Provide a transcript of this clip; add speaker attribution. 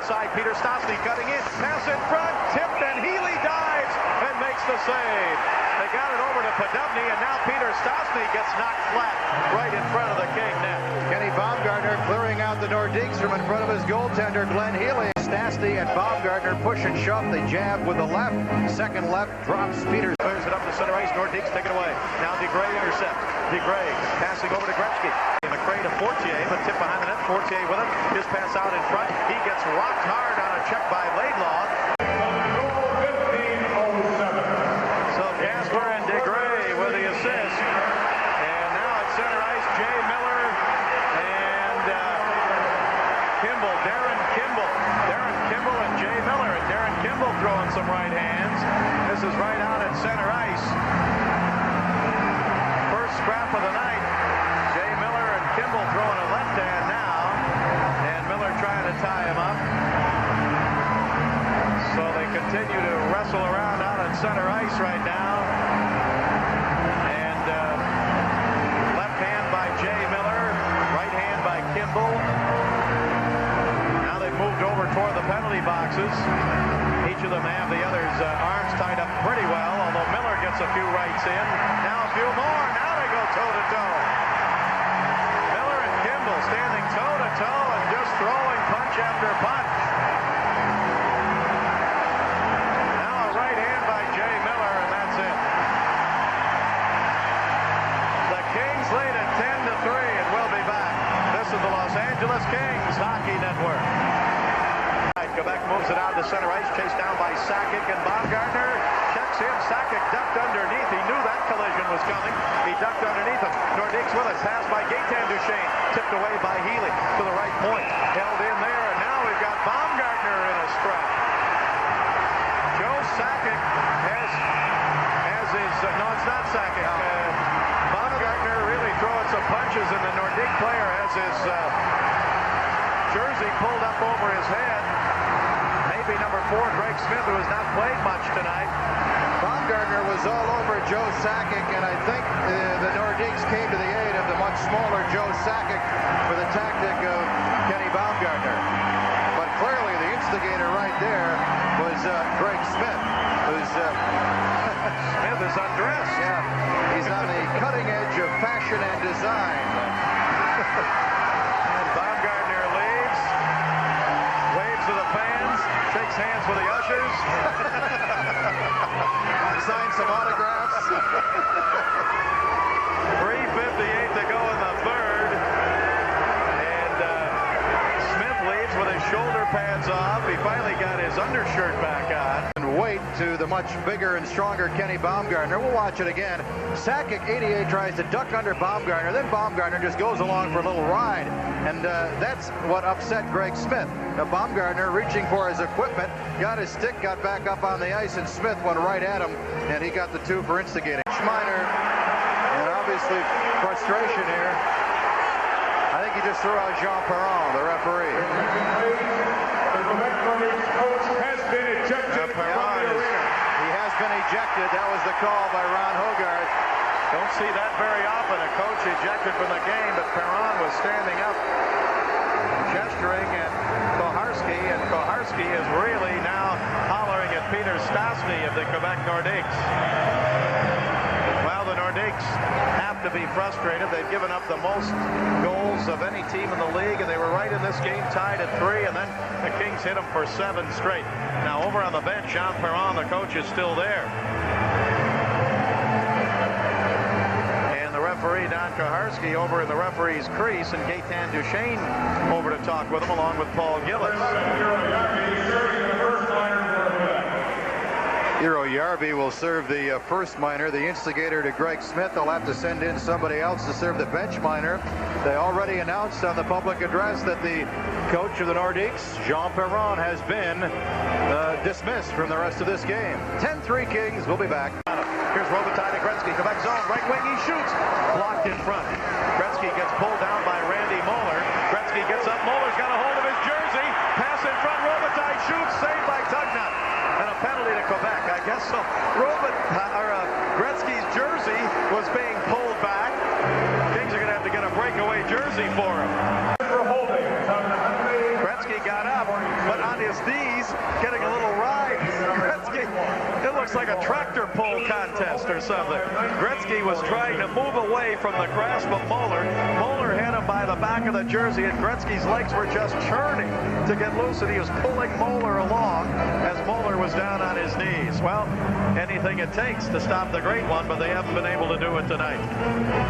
Speaker 1: outside. Peter Stastny cutting in. Pass in front. Tipped, and Healy dives and makes the save. They got it over to Podubny, and now Peter Stastny gets knocked flat right in front of the King net.
Speaker 2: Kenny Baumgartner clearing out the Nordiques from in front of his goaltender, Glenn Healy. Stastny and Baumgartner push and shove. They jab with the left. Second left drops Peters.
Speaker 1: Clears it up to center ice. Nordiques take it away. Now DeGray intercept. DeGray passing over to Gretzky. McRae to Fortier, but tip behind the net. Fortier with it. His pass out in front. He gets rocked hard on a check by Laidlaw. So Gasper and DeGray with the assist. And now at center ice, Jay Miller and Kimble. Darren Kimble and Jay Miller. And Darren Kimble throwing some right hands. This is right out at center ice. First scrap of the night. Jay Miller and Kimble throwing a left hand now. And Miller trying to tie him up. So they continue to wrestle around out at center ice right now. And left hand by Jay Miller. Right hand by Kimble. Now they've moved over toward the penalty boxes. Each of them have the other's arms tied up pretty well, although Miller gets a few rights in. Now a few more. Now they go toe-to-toe. Miller and Kimble standing toe-to-toe and just throwing punch after punch. Now a right hand by Jay Miller, and that's it. The Kings lead at 10-3, and we'll be back. This is the Los Angeles Kings Hockey Network. Quebec moves it out to center ice, chased down by Sakic and Baumgartner. Checks in, Sakic ducked underneath. He knew that collision was coming. He ducked underneath him. Nordiques with it, pass by Gaetan Duchesne. Tipped away by Healy to the right point. Held in there, and now we've got Baumgartner in a scrap. Joe Sakic has his, no, it's not Sakic. Baumgartner really throwing some punches, and the Nordique player has his jersey pulled up over his head. Maybe number 4, Greg Smyth, who has not played much tonight.
Speaker 2: Baumgartner was all over Joe Sakic, and I think the Nordiques came to the aid of the much smaller Joe Sakic for the tactic of Kenny Baumgartner. But clearly the instigator right there was Greg Smyth, who's
Speaker 1: Smyth is undressed.
Speaker 2: Yeah, he's on the cutting edge of fashion and design.
Speaker 1: And Baumgartner leaves, waves to the fans, shakes hands with the ushers.
Speaker 2: Signed some autographs.
Speaker 1: 3:58 to go in the third. And Smyth leaves with his shoulder pads off. He finally got his undershirt back on.
Speaker 2: And wait to the much bigger and stronger Kenny Baumgartner. We'll watch it again. Sakic, 88, tries to duck under Baumgartner. Then Baumgartner just goes along for a little ride. And that's what upset Greg Smyth. Now, Baumgartner reaching for his equipment, got his stick, got back up on the ice, and Smyth went right at him, and he got the 2 for instigating. Minor, and obviously frustration here. I think he just threw out Jean Perron, the referee.
Speaker 3: The Quebec Nordiques coach has been ejected from the arena.
Speaker 2: He has been ejected. That was the call by Ron Hogarth.
Speaker 1: Don't see that very often, a coach ejected from the game, but Perron was standing up, gesturing at Koharski, and Koharski is really now hollering at Peter Stastny of the Quebec Nordiques. Well, the Nordiques have to be frustrated. They've given up the most goals of any team in the league, and they were right in this game, tied at 3, and then the Kings hit them for 7 straight. Now, over on the bench, Jean Perron, the coach, is still there. Referee Don Koharski over in the referee's crease, and Gaetan Duchesne over to talk with him along with Paul Gillis.
Speaker 2: Eero Järvi will serve the first minor, the instigator to Greg Smyth. They'll have to send in somebody else to serve the bench minor. They already announced on the public address that the coach of the Nordiques, Jean Perron, has been dismissed from the rest of this game. 10-3 Kings. We'll be back.
Speaker 1: Here's Robitaille to Gretzky. Quebec zone, right wing, he shoots. Blocked in front. Gretzky gets pulled down by Randy Moeller. Gretzky gets up. Moeller's got a hold of his jersey. Pass in front. Robitaille shoots. Saved by Tugnut. And a penalty to Quebec. I guess so. Gretzky's jersey was being pulled back. Kings are going to have to get a breakaway jersey for him. Gretzky got up, but on his knees, getting a little ride. Gretzky, it looks like a tractor pull contest or something. Gretzky was trying to move away from the grasp of Moeller. Moeller had him by the back of the jersey, and Gretzky's legs were just churning to get loose, and he was pulling Moeller along as Moeller was down on his knees. Well, anything it takes to stop the great one, but they haven't been able to do it tonight.